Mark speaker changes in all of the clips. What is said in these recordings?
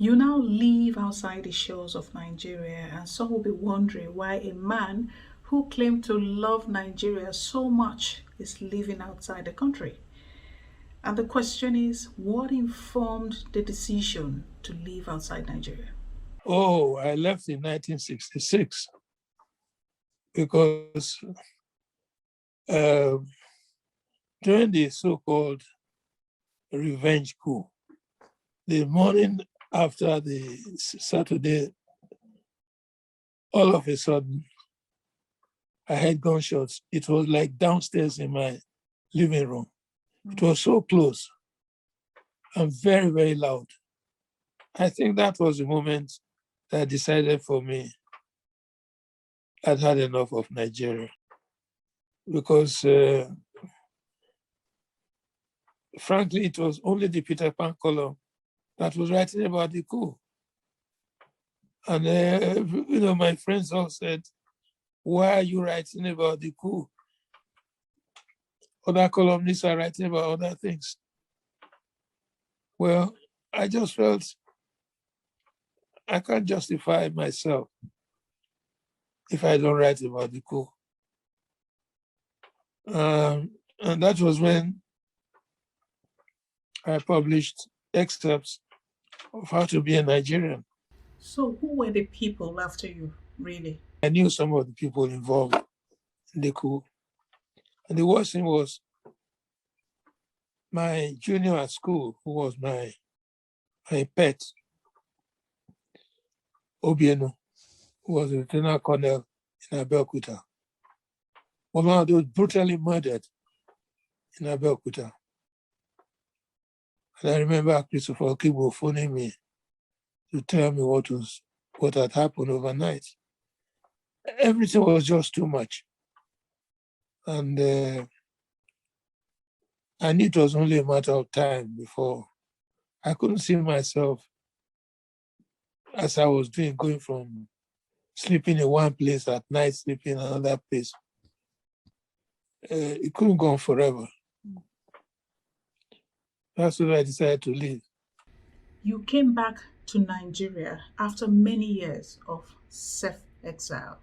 Speaker 1: You now live outside the shores of Nigeria, and some will be wondering why a man who claimed to love Nigeria so much is living outside the country. And the question is, what informed the decision to live outside Nigeria?
Speaker 2: Oh, I left in 1966 because uh, during the so-called revenge coup, the morning after the Saturday, all of a sudden, I heard gunshots. It was like downstairs in my living room. It was so close and very, very loud. I think that was the moment that decided for me I'd had enough of Nigeria because, frankly, it was only the Peter Pan column that was writing about the coup. And, my friends all said, why are you writing about the coup? Other columnists are writing about other things. Well, I just felt I can't justify myself if I don't write about the coup. And that was when I published excerpts of How to Be a Nigerian.
Speaker 1: So, who were the people after you, really?
Speaker 2: I knew some of the people involved in the coup. And the worst thing was my junior at school, who was my pet, Obieno, who was a lieutenant colonel in Abeokuta, was one of those brutally murdered in Abeokuta. And I remember Christopher Okibo phoning me to tell me what had happened overnight. Everything was just too much. And I knew it was only a matter of time before I couldn't see myself as I was doing, going from sleeping in one place at night, sleeping in another place. It couldn't go on forever. That's why I decided to leave.
Speaker 1: You came back to Nigeria after many years of self exile.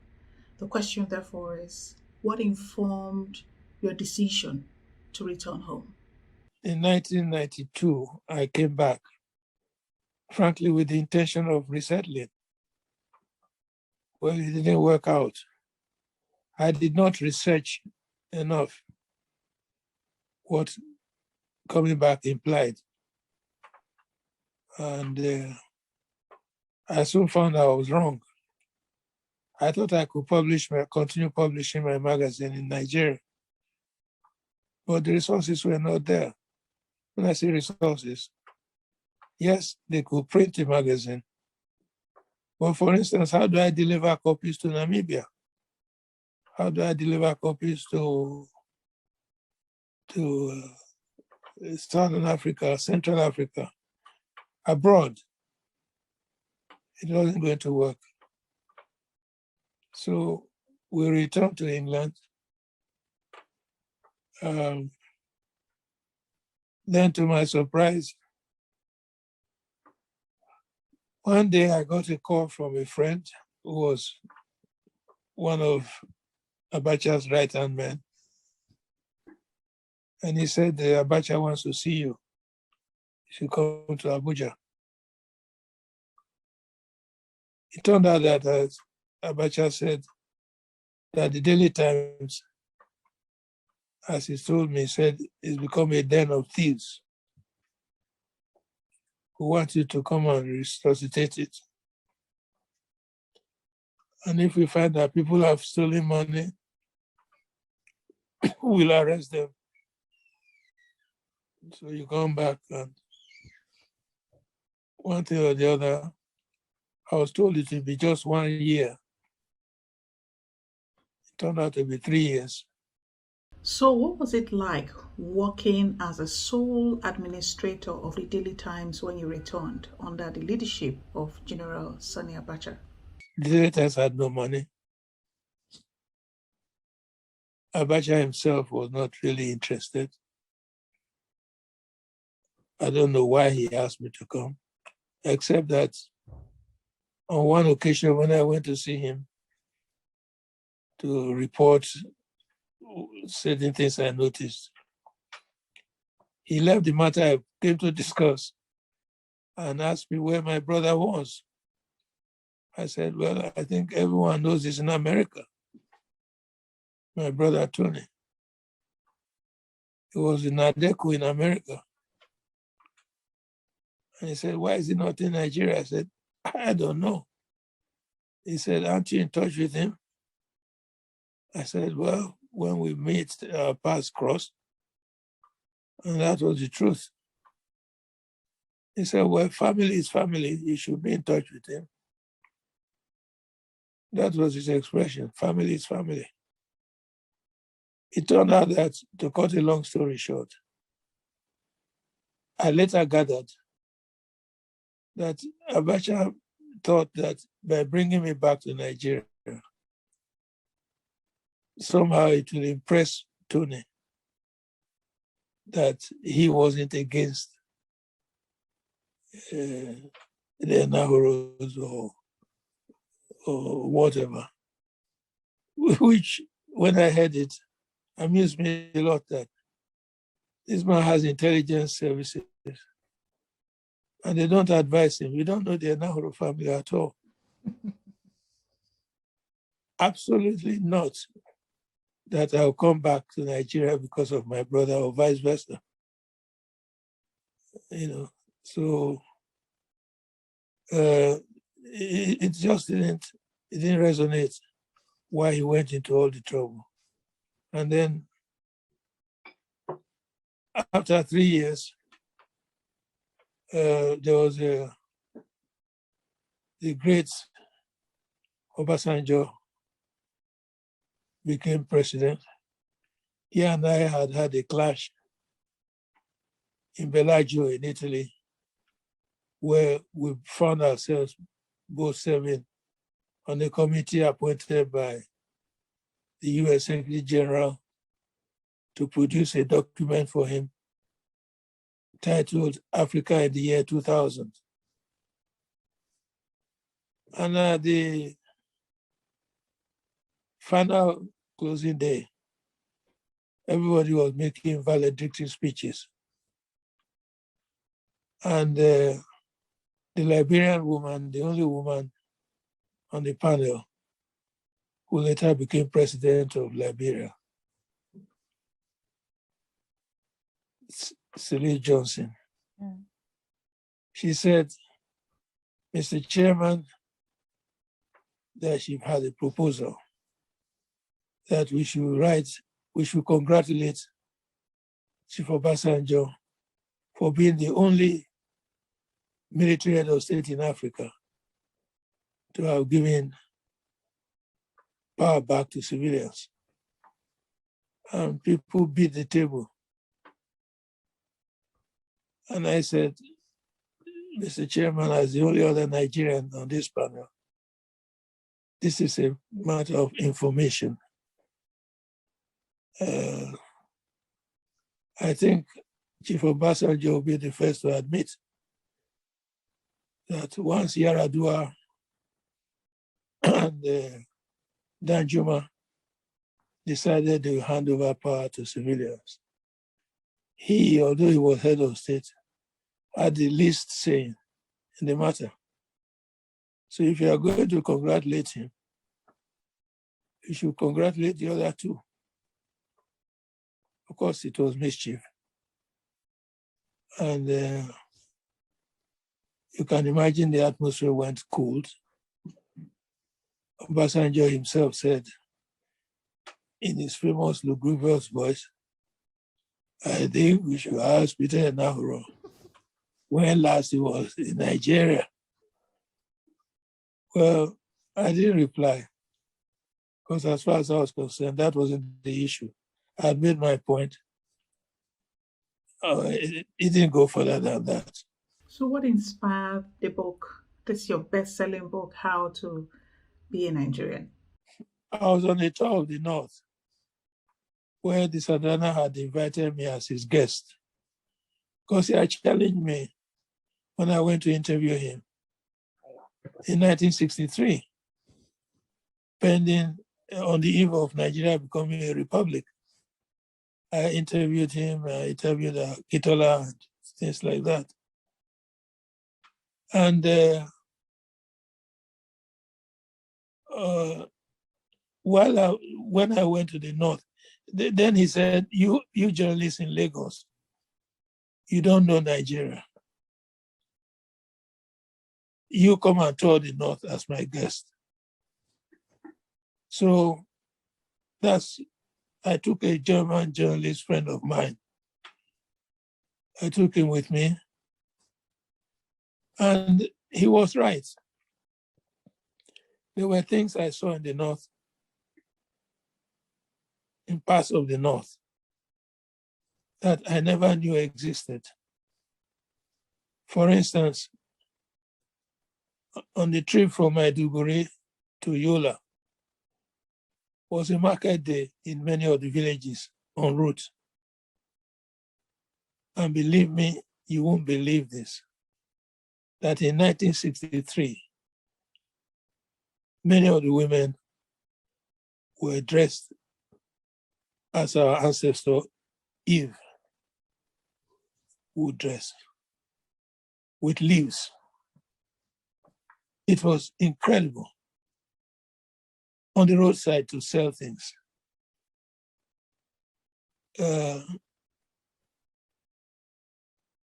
Speaker 1: The question, therefore, is what informed your decision to return home?
Speaker 2: In 1992, I came back, frankly, with the intention of resettling. Well, it didn't work out. I did not research enough what coming back implied. And I soon found I was wrong. I thought I could continue publishing my magazine in Nigeria, but the resources were not there. When I say resources, yes, they could print a magazine. But for instance, how do I deliver copies to Namibia? How do I deliver copies to Southern Africa, Central Africa, abroad? It wasn't going to work. So we returned to England. Then to my surprise, one day I got a call from a friend who was one of Abacha's right-hand men. And he said, Abacha wants to see you. You should come to Abuja. It turned out that Abacha said that the Daily Times, as he told me, said it's become a den of thieves who want you to come and resuscitate it. And if we find that people have stolen money, we'll arrest them. So you come back, and one thing or the other, I was told it would be just 1 year. It turned out to be 3 years.
Speaker 1: So, what was it like working as a sole administrator of the Daily Times when you returned under the leadership of General Sani Abacha?
Speaker 2: The Daily Times had no money. Abacha himself was not really interested. I don't know why he asked me to come. except that on one occasion when I went to see him to report certain things I noticed, he left the matter I came to discuss and asked me where my brother was. I said, well, I think everyone knows he's in America. My brother Tony. He was in Adeku in America. And he said, why is he not in Nigeria? I said, I don't know. He said, aren't you in touch with him? I said, well, when we meet, our paths cross. And that was the truth. He said, well, family is family. You should be in touch with him. That was his expression, family is family. It turned out that, to cut a long story short, I later gathered that Abacha thought that by bringing me back to Nigeria, somehow it will impress Tony that he wasn't against the Enahoros or whatever, which, when I heard it, amused me a lot that this man has intelligence services and they don't advise him. We don't know the Enahoro family at all. Absolutely not that I'll come back to Nigeria because of my brother or vice versa. So it just didn't resonate why he went into all the trouble. And then after 3 years, there was the great Obasanjo became president. He and I had a clash in Bellagio in Italy, where we found ourselves both serving on a committee appointed by the US Secretary General to produce a document for him titled Africa in the Year 2000. And at the final closing day, everybody was making valedictory speeches. And the Liberian woman, the only woman on the panel, who later became president of Liberia, Celie Johnson. Yeah. She said, Mr. Chairman, that she had a proposal that we should congratulate Chief Obasanjo for being the only military head of state in Africa to have given power back to civilians. And people beat the table. And I said, Mr. Chairman, as the only other Nigerian on this panel, this is a matter of information. I think Chief Obasanjo will be the first to admit that once Yaradua and Danjuma decided to hand over power to civilians, he, although he was head of state, had the least say in the matter. So if you are going to congratulate him, you should congratulate the other two. Of course, it was mischief. And you can imagine the atmosphere went cold. Obasanjo himself said in his famous lugubrious voice, I think we should ask Peter Enahoro when last he was in Nigeria. Well, I didn't reply because as far as I was concerned, that wasn't the issue. I had made my point. It didn't go further than that.
Speaker 1: So what inspired the book? This is your best-selling book, How to Be a Nigerian.
Speaker 2: I was on a tour of the North where the Sadhana had invited me as his guest because he had challenged me when I went to interview him in 1963, pending on the eve of Nigeria becoming a republic. I interviewed him, I interviewed Kitola and things like that. And when I went to the north, then he said, you journalists in Lagos, you don't know Nigeria. You come and tour the north as my guest. So I took a German journalist friend of mine. I took him with me. And he was right. There were things I saw in the north, in parts of the north, that I never knew existed. For instance, on the trip from Maiduguri to Yola was a market day in many of the villages en route. And believe me, you won't believe this, that in 1963, many of the women were dressed as our ancestor Eve would dress, with leaves. It was incredible. On the roadside to sell things. There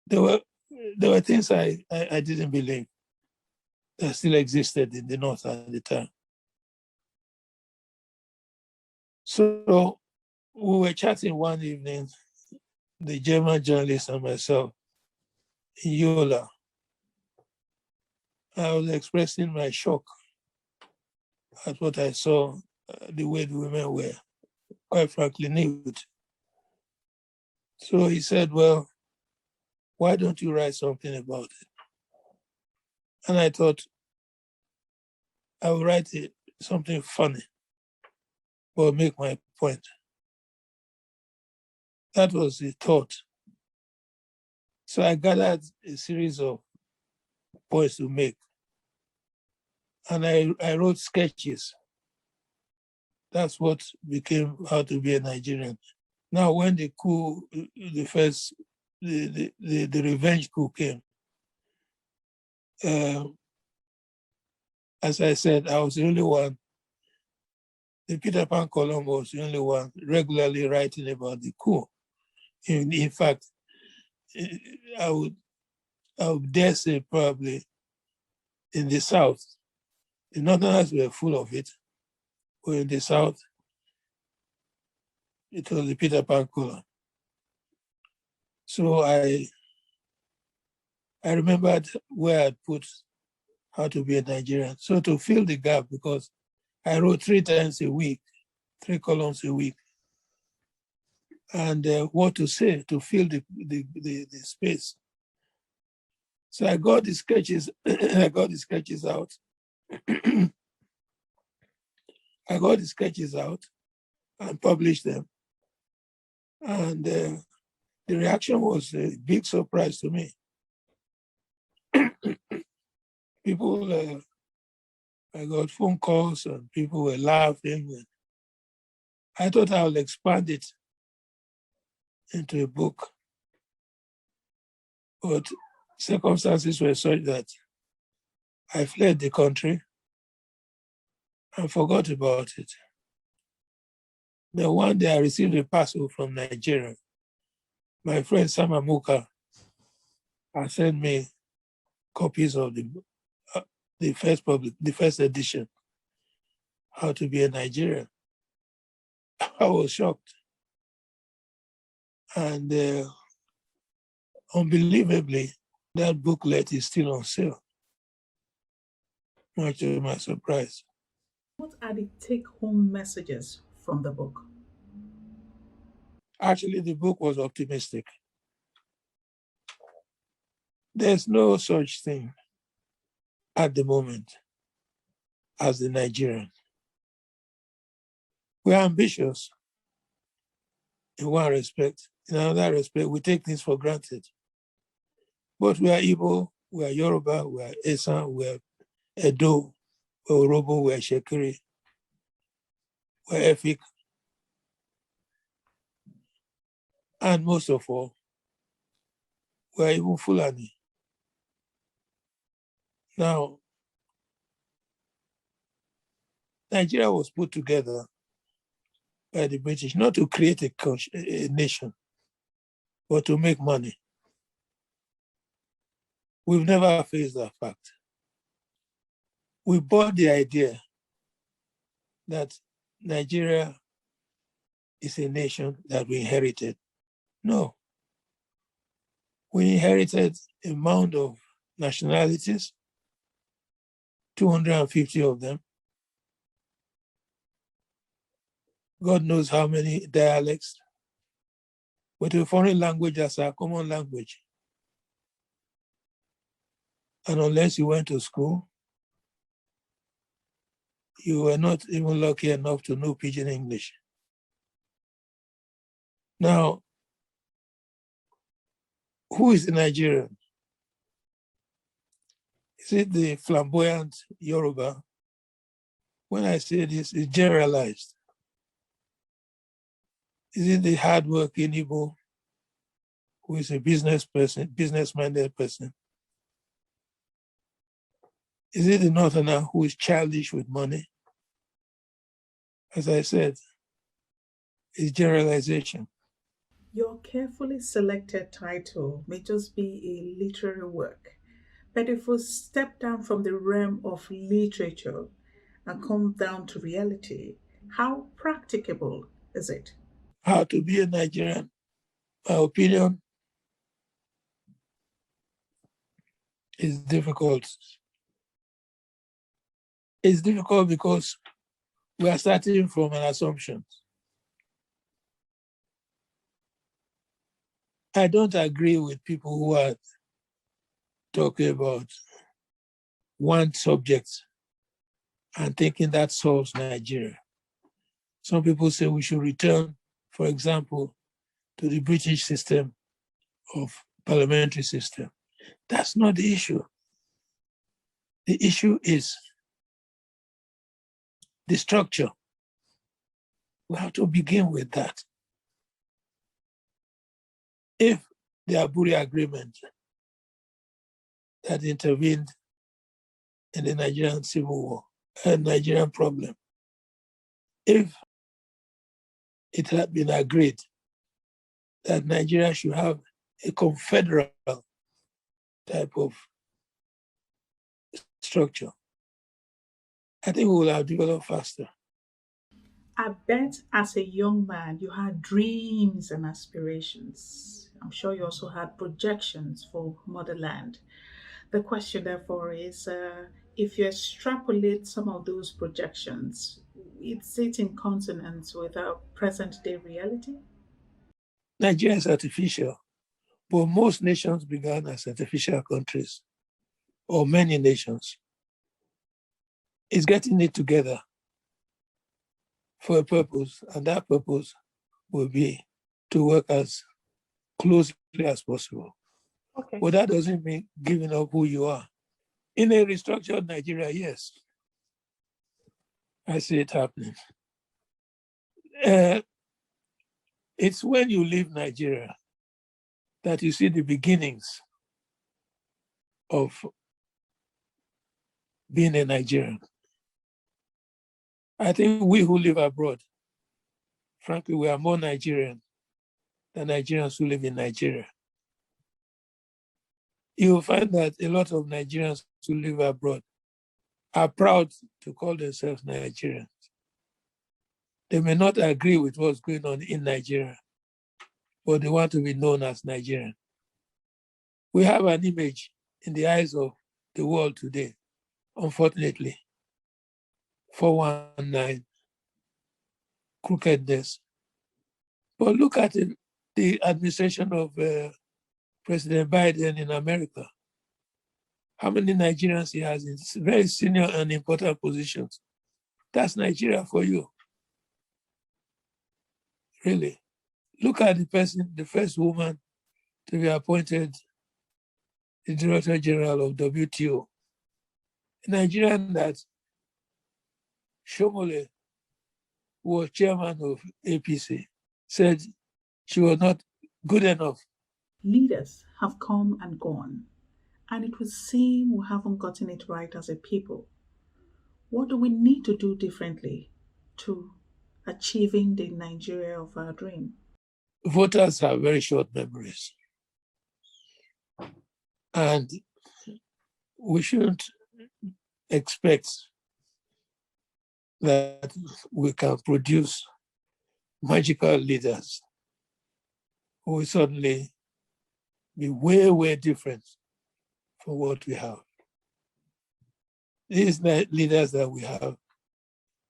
Speaker 2: were things I didn't believe that still existed in the north at the time. So we were chatting one evening, the German journalist and myself, in Yola. I was expressing my shock at what I saw, the way the women were, quite frankly, nude. So he said, well, why don't you write something about it? And I thought, I will write something funny, but make my point. That was the thought. So I gathered a series of points to make. And I wrote sketches. That's what became How to Be a Nigerian. Now, when the coup, the revenge coup came, as I said, I was the only one. The Peter Pan column was the only one regularly writing about the coup. In fact, I would dare say probably in the South, the Northerners were full of it, but in the South, it was the Peter Pan column. So I remembered where I'd put How to Be a Nigerian. So to fill the gap, because I wrote 3 times a week, 3 columns a week, and what to say to fill the space. So I got the sketches. I got the sketches out. I got the sketches out and published them, and the reaction was a big surprise to me. People, I got phone calls and people were laughing. And I thought I would expand it into a book, but circumstances were such that I fled the country and forgot about it. Then one day I received a parcel from Nigeria. My friend Samamuka had sent me copies of the first edition, How to Be a Nigerian. I was shocked. And unbelievably, that booklet is still on sale, much to my surprise.
Speaker 1: What are the take-home messages from the book?
Speaker 2: Actually, the book was optimistic. There's no such thing at the moment as the Nigerian. We're ambitious in one respect. In another respect, we take things for granted. But we are able We are Yoruba, we are Esan, we are Edo, we are Orobo, we are Shekiri, we are Efik, and most of all, we are even Fulani. Now, Nigeria was put together by the British not to create a nation, but to make money. We've never faced that fact. We bought the idea that Nigeria is a nation that we inherited. No. We inherited a mound of nationalities, 250 of them. God knows how many dialects, with a foreign language as our common language. And unless you went to school, you were not even lucky enough to know Pidgin English. Now, who is the Nigerian? Is it the flamboyant Yoruba? When I say this, it's generalized. Is it the hardworking Igbo who is a business-minded person? Is it the Northerner who is childish with money? As I said, it's generalization.
Speaker 1: Your carefully selected title may just be a literary work, but if we step down from the realm of literature and come down to reality, how practicable is it?
Speaker 2: How to be a Nigerian, my opinion, is difficult. It's difficult because we are starting from an assumption. I don't agree with people who are talking about one subject and thinking that solves Nigeria. Some people say we should return, for example, to the British system of parliamentary system. That's not the issue. The issue is the structure. We have to begin with that. If the Aburi Agreement that intervened in the Nigerian Civil War, a Nigerian problem, if it had been agreed that Nigeria should have a confederal type of structure, I think we will have developed faster.
Speaker 1: I bet as a young man you had dreams and aspirations. I'm sure you also had projections for motherland. The question, therefore, is if you extrapolate some of those projections, is it in consonance with our present day reality?
Speaker 2: Nigeria is artificial, but most nations began as artificial countries, or many nations. It's getting it together for a purpose, and that purpose will be to work as closely as possible.
Speaker 1: Okay.
Speaker 2: But that doesn't mean giving up who you are. In a restructured Nigeria, yes, I see it happening. It's when you leave Nigeria that you see the beginnings of being a Nigerian. I think we who live abroad, frankly, we are more Nigerian than Nigerians who live in Nigeria. You will find that a lot of Nigerians who live abroad are proud to call themselves Nigerians. They may not agree with what's going on in Nigeria, but they want to be known as Nigerian. We have an image in the eyes of the world today, unfortunately, 419, crookedness. But look at the administration of President Biden in America. How many Nigerians he has in very senior and important positions? That's Nigeria for you. Really. Look at the person, the first woman to be appointed the Director General of WTO, a Nigerian that Shomole, who was chairman of APC, said she was not good enough.
Speaker 1: Leaders have come and gone, and it would seem we haven't gotten it right as a people. What do we need to do differently to achieving the Nigeria of our dream?
Speaker 2: Voters have very short memories. And we shouldn't expect that we can produce magical leaders who will suddenly be way, way different from what we have. These leaders that we have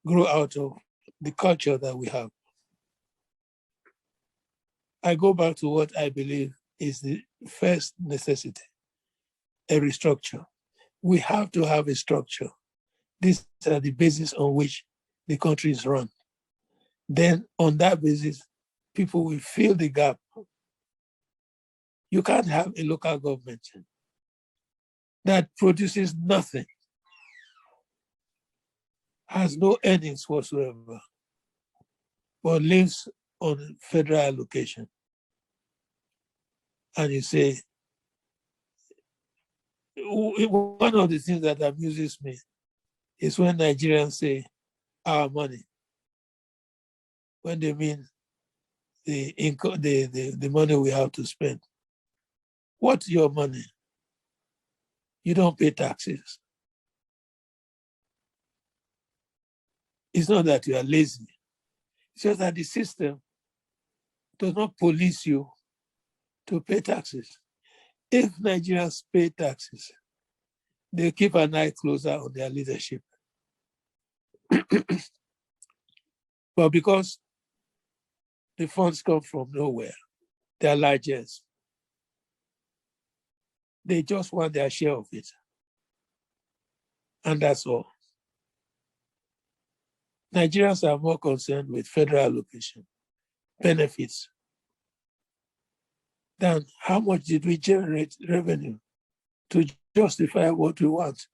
Speaker 2: grow out of the culture that we have. I go back to what I believe is the first necessity, a restructure. We have to have a structure. These are the basis on which the country is run. Then on that basis, people will fill the gap. You can't have a local government that produces nothing, has no earnings whatsoever, but lives on federal allocation. And you say, one of the things that amuses me is when Nigerians say our money, when they mean the income, the money we have to spend. What's your money? You don't pay taxes. It's not that you are lazy. It's just that the system does not police you to pay taxes. If Nigerians pay taxes, they keep an eye closer on their leadership. But because the funds come from nowhere, they are largesse. They just want their share of it. And that's all. Nigerians are more concerned with federal allocation, benefits, than how much did we generate revenue to justify what we want.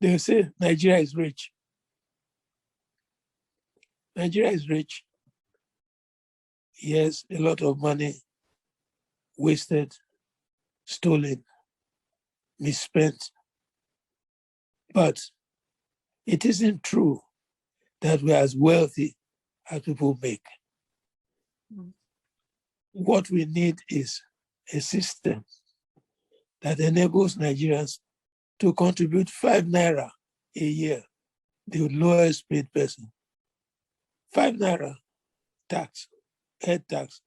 Speaker 2: They say Nigeria is rich. Nigeria is rich. Yes, a lot of money wasted, stolen, misspent. But it isn't true that we're as wealthy as people make. What we need is a system that enables Nigerians to contribute 5 naira a year, the lowest paid person. 5 naira tax, head tax,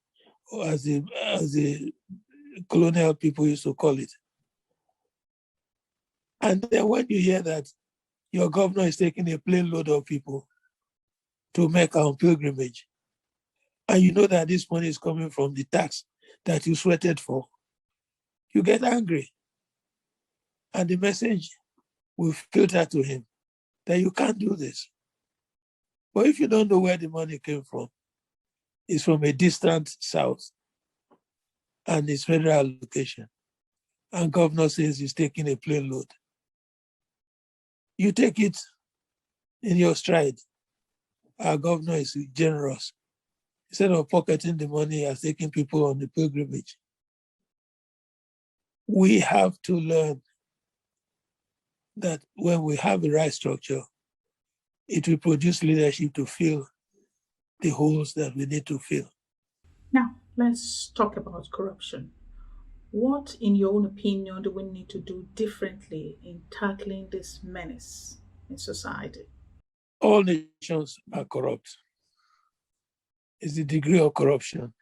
Speaker 2: or as the colonial people used to call it. And then when you hear that your governor is taking a plane load of people to Mecca on pilgrimage, and you know that this money is coming from the tax that you sweated for, you get angry. And the message will filter to him that you can't do this. But if you don't know where the money came from, it's from a distant south and it's federal allocation. And governor says he's taking a plane load. You take it in your stride. Our governor is generous. Instead of pocketing the money, he has taken people on the pilgrimage. We have to learn that when we have the right structure, it will produce leadership to fill the holes that we need to fill.
Speaker 1: Now, let's talk about corruption. What, in your own opinion, do we need to do differently in tackling this menace in society?
Speaker 2: All nations are corrupt. It's the degree of corruption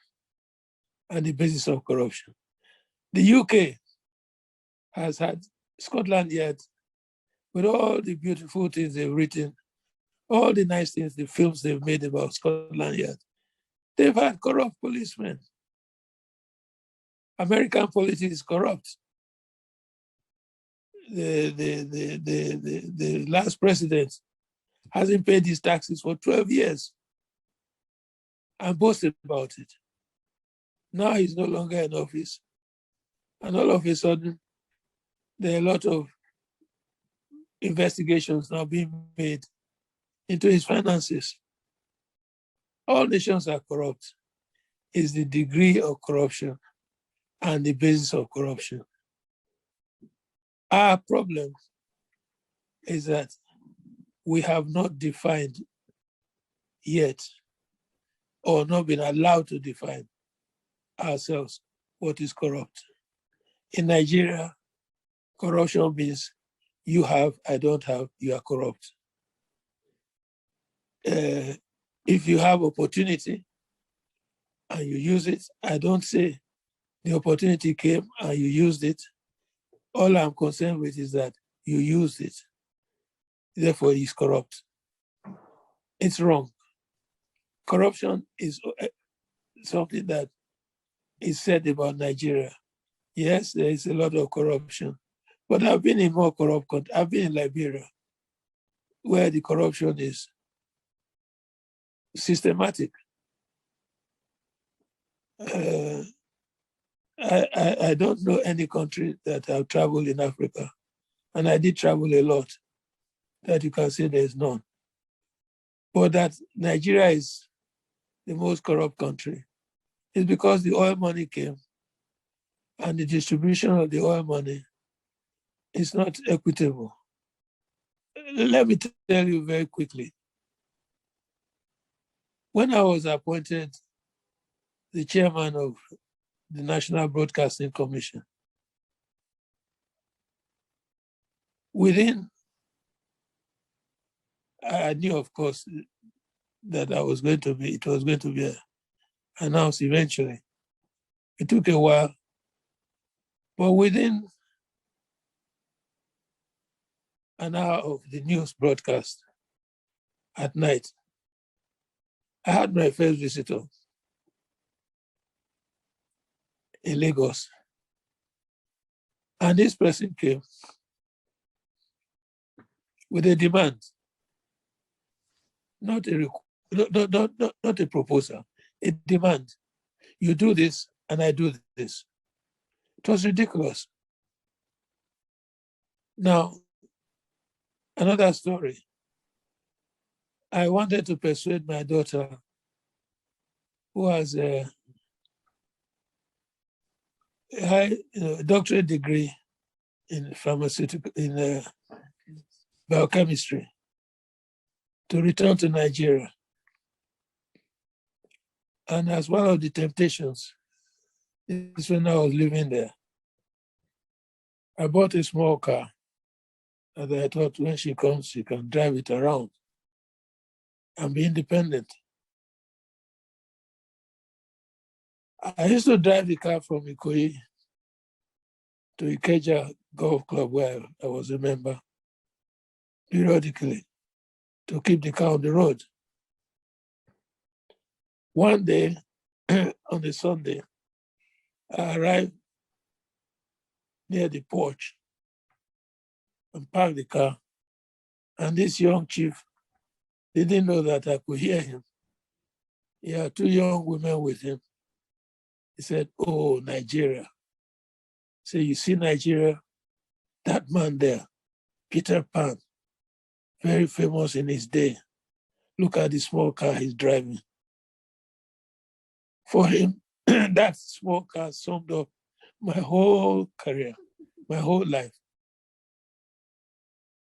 Speaker 2: and the basis of corruption. The UK has had Scotland Yard, with all the beautiful things they've written, all the nice things, the films they've made about Scotland Yard, they've had corrupt policemen. American politics is corrupt. The last president hasn't paid his taxes for 12 years and boasted about it. Now he's no longer in office. And all of a sudden, there are a lot of investigations now being made into his finances. All nations are corrupt. It's the degree of corruption and the basis of corruption. Our problem is that we have not defined yet, or not been allowed to define ourselves what is corrupt. In Nigeria, corruption means you have, I don't have, you are corrupt. If you have opportunity and you use it, I don't say the opportunity came and you used it. All I'm concerned with is that you used it. Therefore, it's corrupt. It's wrong. Corruption is something that is said about Nigeria. Yes, there is a lot of corruption, but I've been in more corrupt countries. I've been in Liberia, where the corruption is systematic. I don't know any country that I've traveled in Africa, and I did travel a lot, that you can say there's none. But that Nigeria is the most corrupt country is because the oil money came and the distribution of the oil money is not equitable. Let me tell you very quickly. When I was appointed the chairman of the National Broadcasting Commission, I knew, of course, that it was going to be announced eventually. It took a while, but within an hour of the news broadcast at night, I had my first visitor in Lagos. And this person came with a demand, not a proposal, a demand. You do this and I do this. It was ridiculous. Now, another story. I wanted to persuade my daughter, who has a high doctorate degree in biochemistry, to return to Nigeria. And as one of the temptations, is when I was living there, I bought a small car, and I thought when she comes, she can drive it around and be independent. I used to drive the car from Ikoyi to Ikeja Golf Club, where I was a member, periodically, to keep the car on the road. One day, on a Sunday, I arrived near the porch and parked the car. And this young chief didn't know that I could hear him. He had two young women with him. He said, "Oh, Nigeria." So you see Nigeria, that man there, Peter Pan, very famous in his day. Look at the small car he's driving. For him, that small car summed up my whole career, my whole life.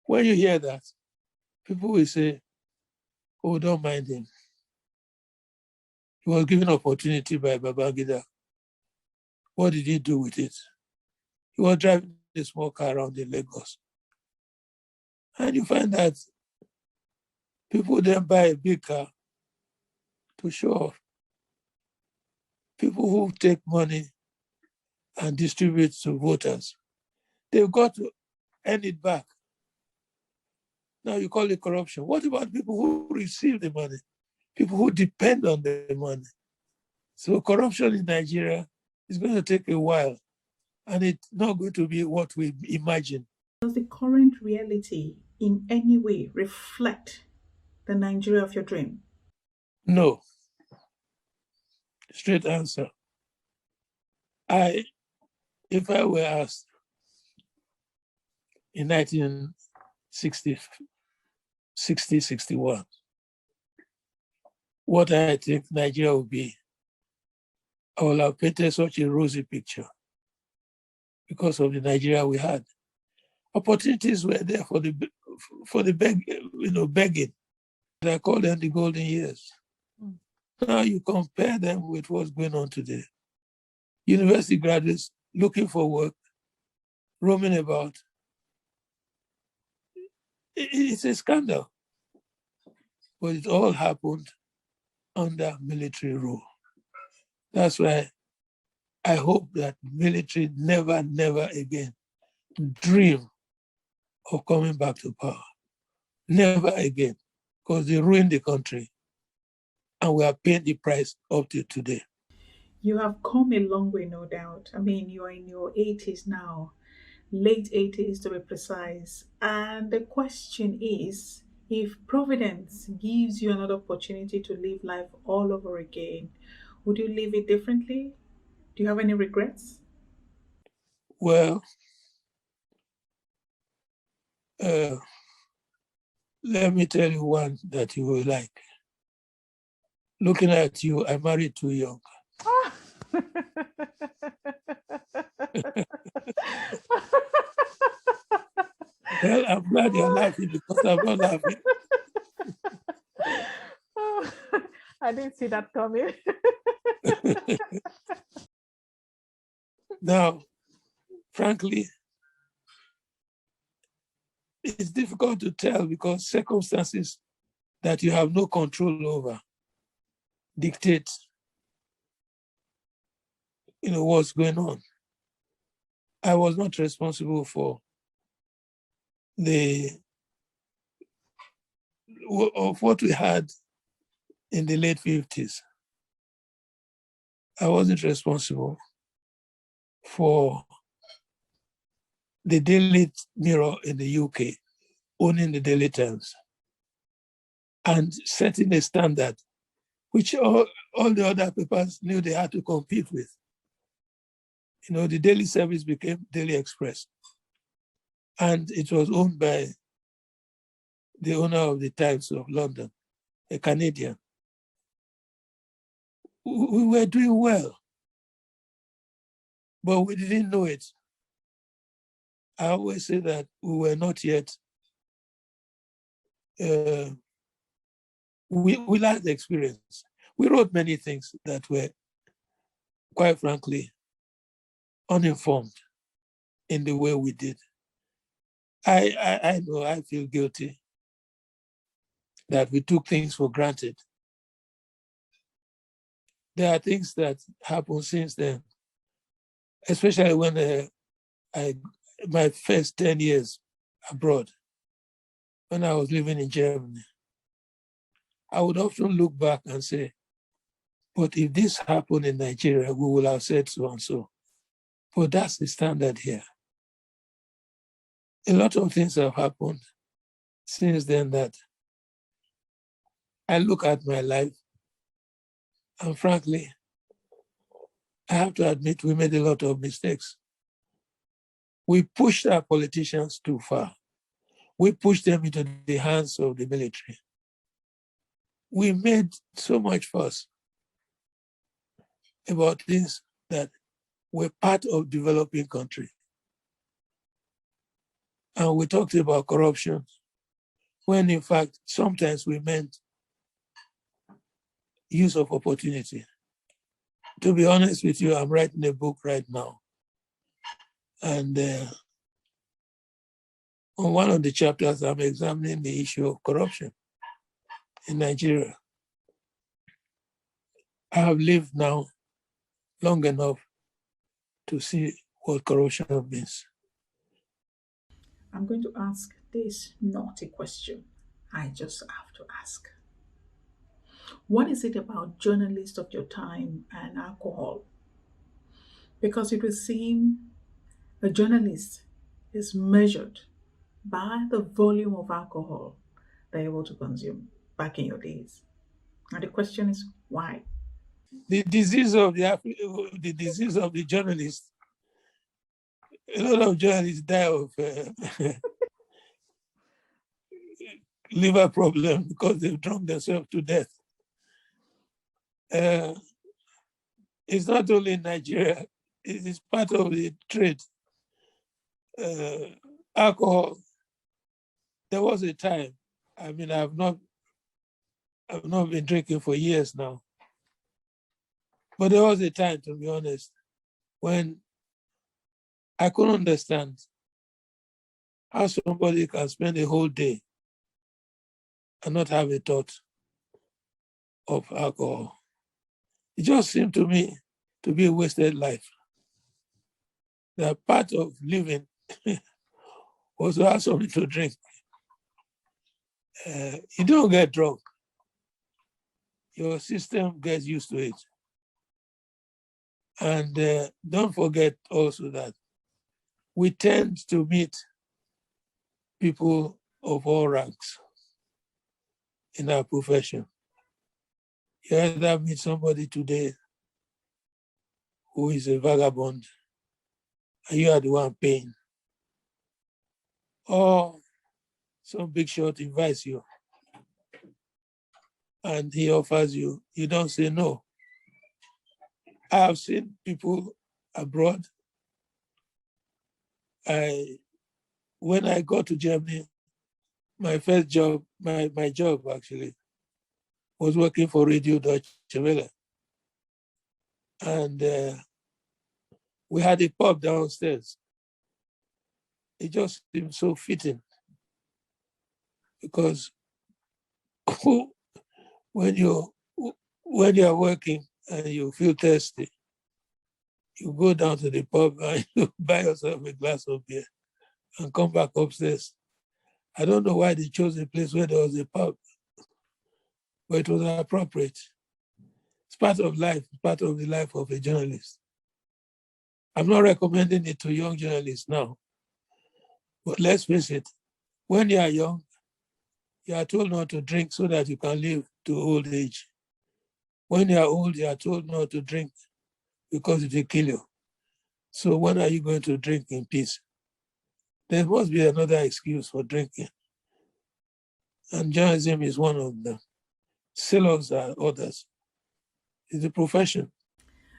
Speaker 2: When you hear that, people will say, "Oh, don't mind him. He was given opportunity by Babangida. What did he do with it? He was driving a small car around in Lagos." And you find that people then buy a big car to show off. People who take money and distribute to voters, they've got to earn it back. Now you call it corruption. What about people who receive the money? People who depend on the money. So corruption in Nigeria is going to take a while, and it's not going to be what we imagine.
Speaker 1: Does the current reality in any way reflect the Nigeria of your dream?
Speaker 2: No. Straight answer. If I were asked, in 1960, 61. What I think Nigeria will be, I will have painted such a rosy picture because of the Nigeria we had. Opportunities were there for the begging. I call them the golden years. Now you compare them with what's going on today. University graduates looking for work, roaming about. It's a scandal. But it all happened under military rule. That's why I hope that military never again dream of coming back to power. Never again, because they ruined the country and we are paying the price up to today.
Speaker 1: You have come a long way, no doubt. I mean, you are in your 80s now, late 80s to be precise. And the question is, if Providence gives you another opportunity to live life all over again, would you live it differently? Do you have any regrets?
Speaker 2: Well, let me tell you one that you will like. Looking at you, I married too young. Well, I'm glad you're laughing because I'm not laughing.
Speaker 1: I didn't see that coming.
Speaker 2: Now, frankly, it's difficult to tell because circumstances that you have no control over dictate, what's going on. I was not responsible for of what we had in the late 50s. I wasn't responsible for the Daily Mirror in the UK owning the Daily Times and setting a standard which all the other papers knew they had to compete with. The Daily Service became Daily Express, and it was owned by the owner of the Times of London, a Canadian. We were doing well, but we didn't know it. I always say that we were not yet, we lacked the experience. We wrote many things that were, quite frankly, uninformed in the way we did. I know I feel guilty that we took things for granted. There are things that happened since then, especially when my first 10 years abroad, when I was living in Germany. I would often look back and say, but if this happened in Nigeria, we would have said so and so. But that's the standard here. A lot of things have happened since then that I look at my life, and frankly, I have to admit we made a lot of mistakes. We pushed our politicians too far. We pushed them into the hands of the military. We made so much fuss about things that were part of developing country. And we talked about corruption, when in fact, sometimes we meant use of opportunity. To be honest with you, I'm writing a book right now. And on one of the chapters, I'm examining the issue of corruption in Nigeria. I have lived now long enough to see what corruption means.
Speaker 1: I'm going to ask this naughty question. I just have to ask. What is it about journalists of your time and alcohol? Because it would seem a journalist is measured by the volume of alcohol they're able to consume back in your days. And the question is, why?
Speaker 2: The disease of the journalist a lot of journalists die of liver problem because they've drunk themselves to death. It's not only in Nigeria, it is part of the trade. Alcohol, there was a time, I mean, I've not been drinking for years now, but there was a time, to be honest, when I couldn't understand how somebody can spend a whole day and not have a thought of alcohol. It just seemed to me to be a wasted life. The part of living was to have something to drink. You don't get drunk. Your system gets used to it. And don't forget also that we tend to meet people of all ranks in our profession. You either meet somebody today who is a vagabond and you are the one paying, or some big shot invites you and he offers you, you don't say no. I have seen people abroad. When I got to Germany, my first job, my job actually, was working for Radio Deutsche Welle. And we had a pub downstairs. It just seemed so fitting because when you are working and you feel thirsty, you go down to the pub and you buy yourself a glass of beer and come back upstairs. I don't know why they chose a place where there was a pub, but it was appropriate. It's part of life, part of the life of a journalist. I'm not recommending it to young journalists now, but let's face it, when you are young, you are told not to drink so that you can live to old age. When you are old, you are told not to drink because it will kill you. So when are you going to drink in peace? There must be another excuse for drinking. And journalism is one of them. Sailors are others. It's a profession.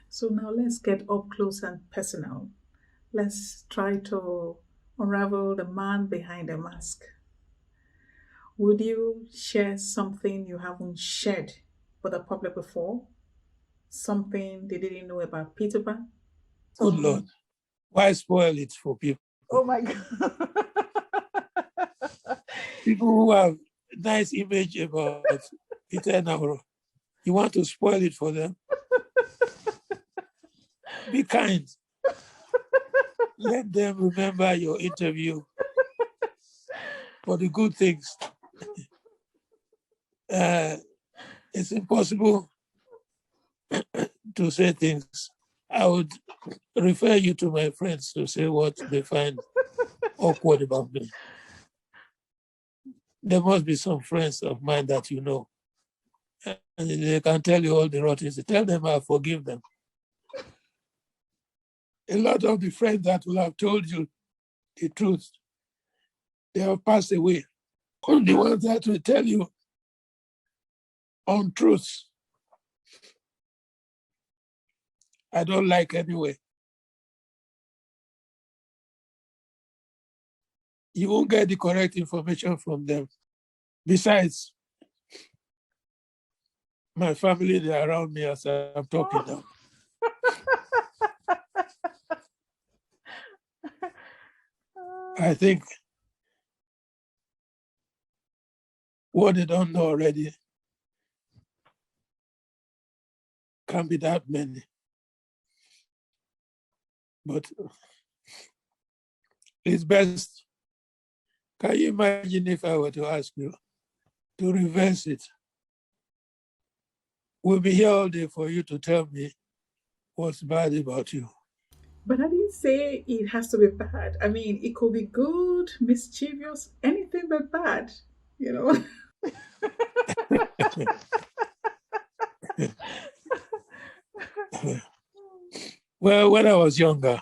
Speaker 1: So now let's get up close and personal. Let's try to unravel the man behind the mask. Would you share something you haven't shared with the public before? Something they didn't know about Peter Pan?
Speaker 2: Good Lord. Why spoil it for people?
Speaker 1: Oh my God.
Speaker 2: People who have nice image about Peter Enahoro. You want to spoil it for them? Be kind. Let them remember your interview for the good things. It's impossible to say things. I would refer you to my friends to say what they find awkward about me. There must be some friends of mine that you know, and they can tell you all the rotten things. Tell them I forgive them. A lot of the friends that will have told you the truth, they have passed away. The ones that will tell you untruths, I don't like anyway. You won't get the correct information from them. Besides, my family, they're around me as I'm talking now. I think what they don't know already can be that many. But it's best. Can you imagine if I were to ask you to reverse it? We'll be here all day for you to tell me what's bad about you.
Speaker 1: But I didn't say it has to be bad. I mean, it could be good, mischievous, anything but bad, you know?
Speaker 2: Well, when I was younger,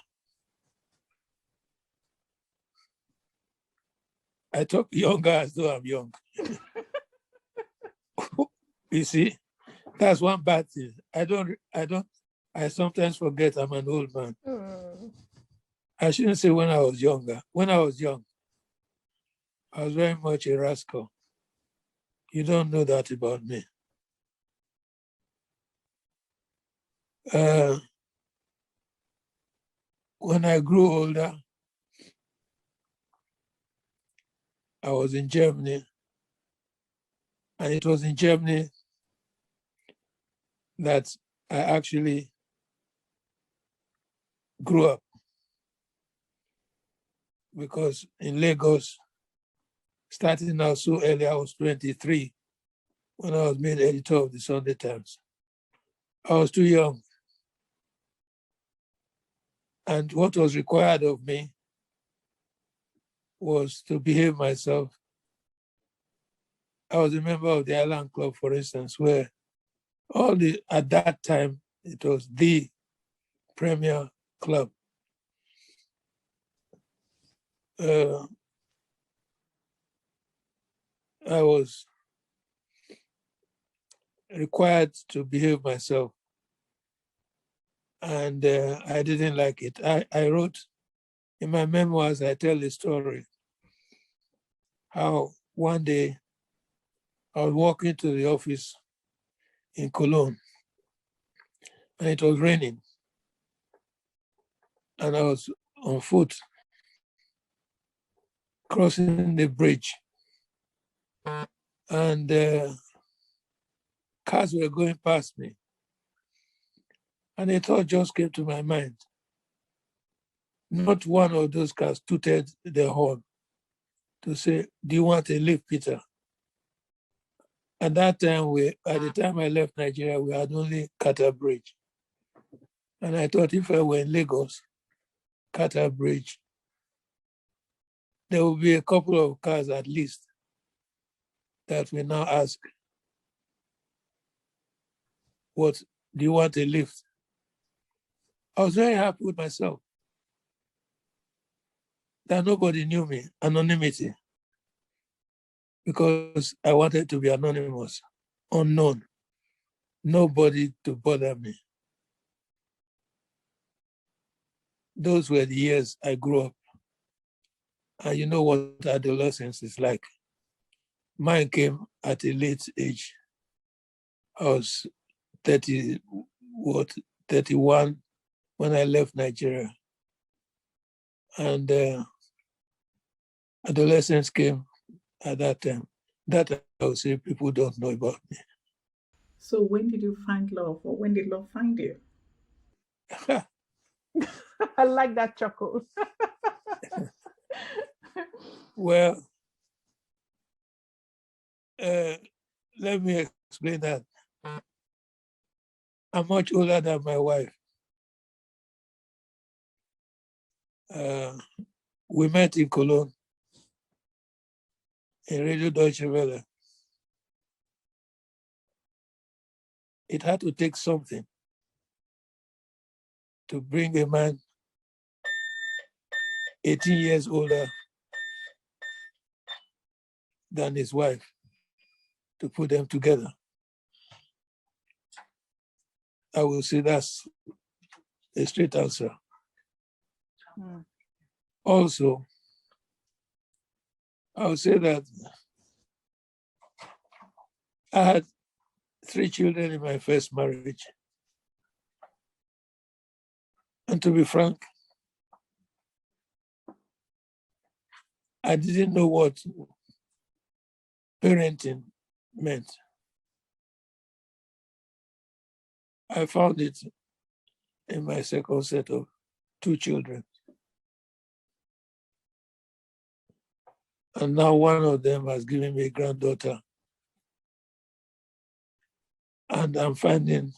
Speaker 2: I talk younger as though I'm young. You see, that's one bad thing. I sometimes forget I'm an old man. I shouldn't say when I was younger. When I was young, I was very much a rascal. You don't know that about me. When I grew older, I was in Germany, and it was in Germany that I actually grew up, because in Lagos, starting out so early, I was 23 when I was made editor of the Sunday Times. I was too young. And what was required of me was to behave myself. I was a member of the Island Club, for instance, where at that time, it was the premier club. I was required to behave myself, and I didn't like it. I wrote in my memoirs, I tell the story how one day I was walking to the office in Cologne, and it was raining, and I was on foot crossing the bridge, and cars were going past me, and a thought just came to my mind. Not one of those cars tooted the horn to say, "Do you want a lift, Peter?" At that time, at the time I left Nigeria, we had only Kata Bridge. And I thought if I were in Lagos, Kata Bridge, there would be a couple of cars at least that will now ask, "What, do you want a lift?" I was very happy with myself that nobody knew me, anonymity, because I wanted to be anonymous, unknown, nobody to bother me. Those were the years I grew up. And you know what adolescence is like. Mine came at a late age. I was 31 when I left Nigeria. And adolescence came at that time. That I would say people don't know about me.
Speaker 1: So when did you find love, or when did love find you?
Speaker 3: I like that chuckle.
Speaker 2: Well, let me explain that. I'm much older than my wife. We met in Cologne, in Radio Deutsche Welle. It had to take something to bring a man 18 years older than his wife, to put them together. I will say that's a straight answer. Also, I would say that I had 3 children in my first marriage. And to be frank, I didn't know what parenting meant. I found it in my second set of 2 children. And now one of them has given me a granddaughter. And I'm finding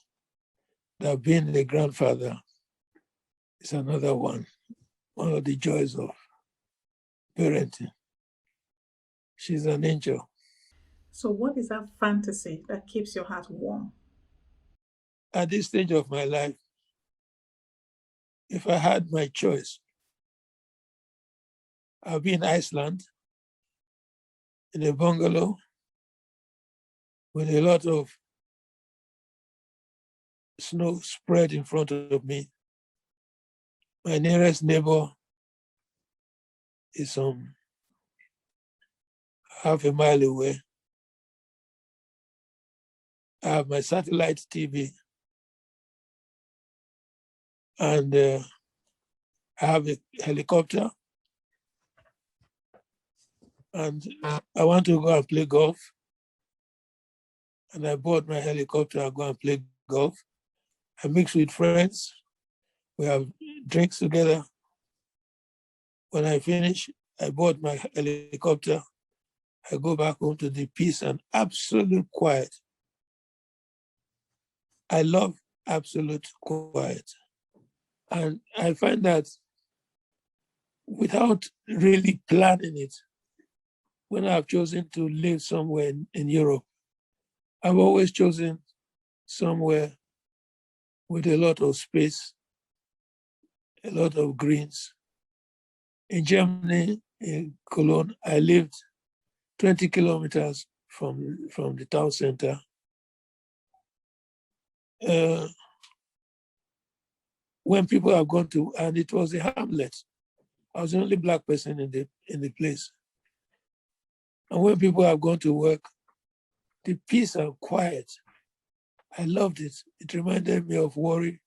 Speaker 2: that being a grandfather is another one of the joys of parenting. She's an angel.
Speaker 1: So what is that fantasy that keeps your heart warm?
Speaker 2: At this stage of my life, if I had my choice, I'll be in Iceland in a bungalow with a lot of snow spread in front of me. My nearest neighbor is half a mile away. I have my satellite TV, and I have a helicopter, and I want to go and play golf. And I bought my helicopter and go and play golf. I mix with friends. We have drinks together. When I finish, I bought my helicopter. I go back home to the peace and absolute quiet. I love absolute quiet. And I find that without really planning it, when I've chosen to live somewhere in Europe, I've always chosen somewhere with a lot of space, a lot of greens. In Germany, in Cologne, I lived 20 kilometers from the town center. When people have gone to, and it was a hamlet, I was the only Black person in the place. And when people have gone to work, the peace and quiet, I loved it. It reminded me of Warri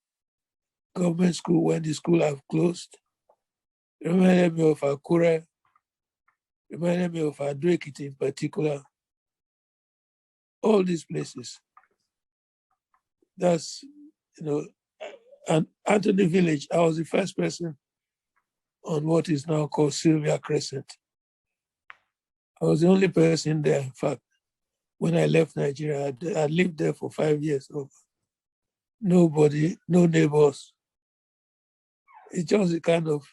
Speaker 2: government school when the school have closed. It reminded me of Akure. Reminded me of Adwekiti in particular. All these places. That's, and Anthony Village, I was the first person on what is now called Sylvia Crescent. I was the only person there, in fact. When I left Nigeria, I lived there for 5 years. Nobody, no neighbors. It's just the kind of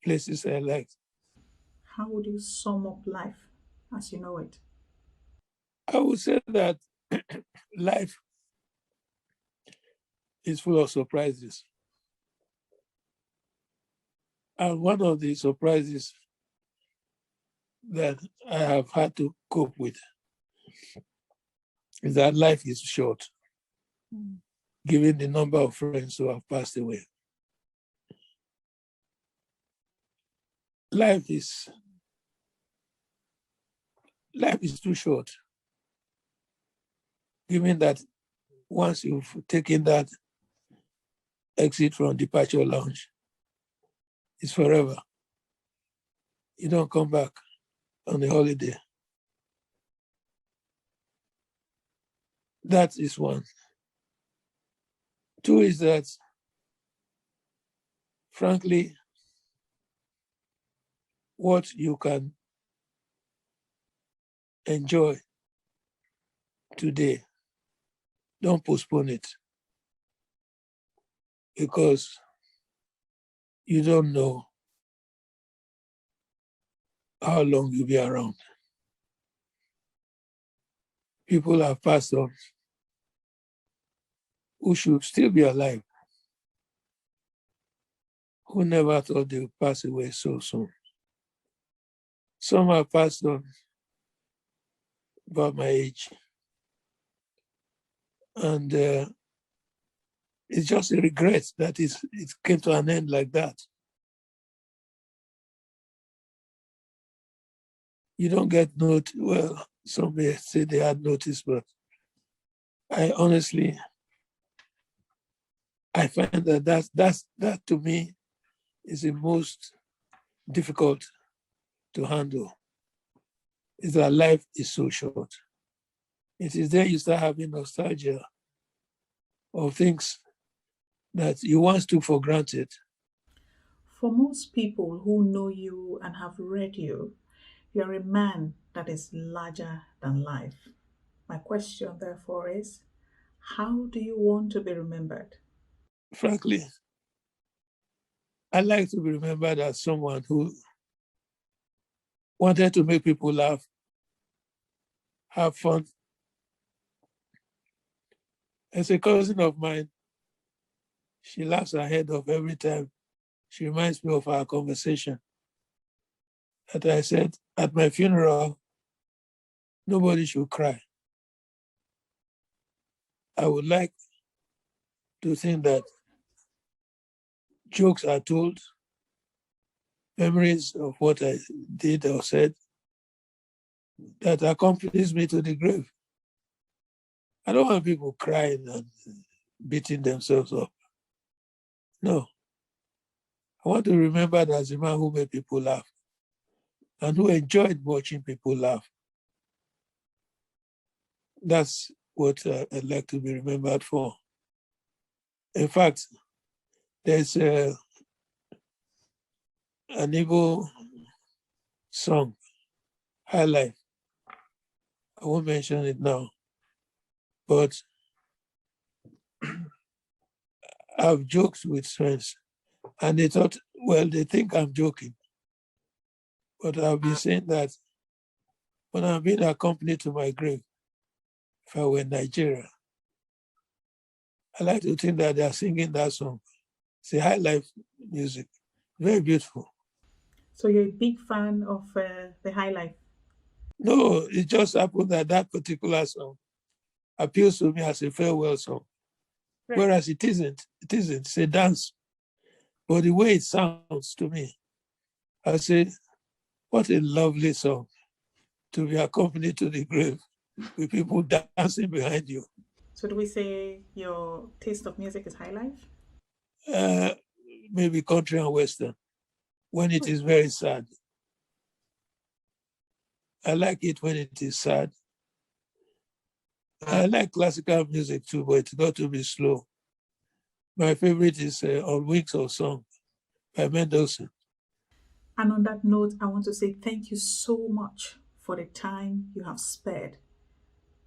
Speaker 2: places I like.
Speaker 1: How would you sum up life as you know it?
Speaker 2: I would say that life is full of surprises. And one of the surprises that I have had to cope with is that life is short, given the number of friends who have passed away. Life is too short, given that once you've taken that exit from departure lounge, it's forever. You don't come back on a holiday. That is one. Two is that, frankly, what you can enjoy today, don't postpone it, because you don't know how long you'll be around. People have passed on who should still be alive, who never thought they would pass away so soon. Some have passed on about my age. And it's just a regret that it came to an end like that. You don't get note. Well, some may say they had notice, but I honestly, I find that to me is the most difficult to handle. Is that life is so short. It is then you start having nostalgia of things that you once took for granted.
Speaker 1: For most people who know you and have read you, you're a man that is larger than life. My question, therefore, is how do you want to be remembered?
Speaker 2: Frankly, I like to be remembered as someone who wanted to make people laugh, have fun. As a cousin of mine, she laughs her head off every time. She reminds me of our conversation that I said at my funeral, nobody should cry. I would like to think that jokes are told, memories of what I did or said that accompanies me to the grave. I don't want people crying and beating themselves up. No. I want to remember that as a man who made people laugh and who enjoyed watching people laugh. That's what I'd like to be remembered for. In fact, there's an Igbo song, High Life. I won't mention it now, but I've joked with friends and they thought, well, they think I'm joking. But I'll be saying that when I'm being accompanied to my grave, if I were in Nigeria, I like to think that they are singing that song. It's a high life music, very beautiful.
Speaker 1: So you're a big fan of the high life?
Speaker 2: No, it just happened that that particular song appeals to me as a farewell song. Right. Whereas it isn't, it's a dance. But the way it sounds to me, I say, what a lovely song to be accompanied to the grave with people dancing behind you.
Speaker 1: So do we say your taste of music is high life?
Speaker 2: Maybe country and western, when it is very sad. I like it when it is sad. I like classical music too, but it's got to be slow. My favorite is On Wings of Song by Mendelssohn.
Speaker 1: And on that note, I want to say thank you so much for the time you have spared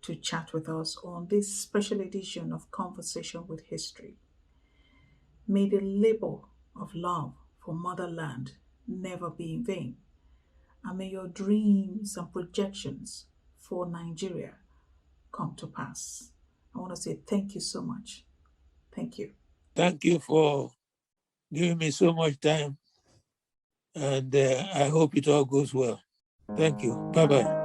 Speaker 1: to chat with us on this special edition of Conversation with History. May the labor of love for motherland never be in vain. And may your dreams and projections for Nigeria come to pass. I want to say thank you so much. Thank you.
Speaker 2: Thank you for giving me so much time. And I hope it all goes well. Thank you. Bye-bye.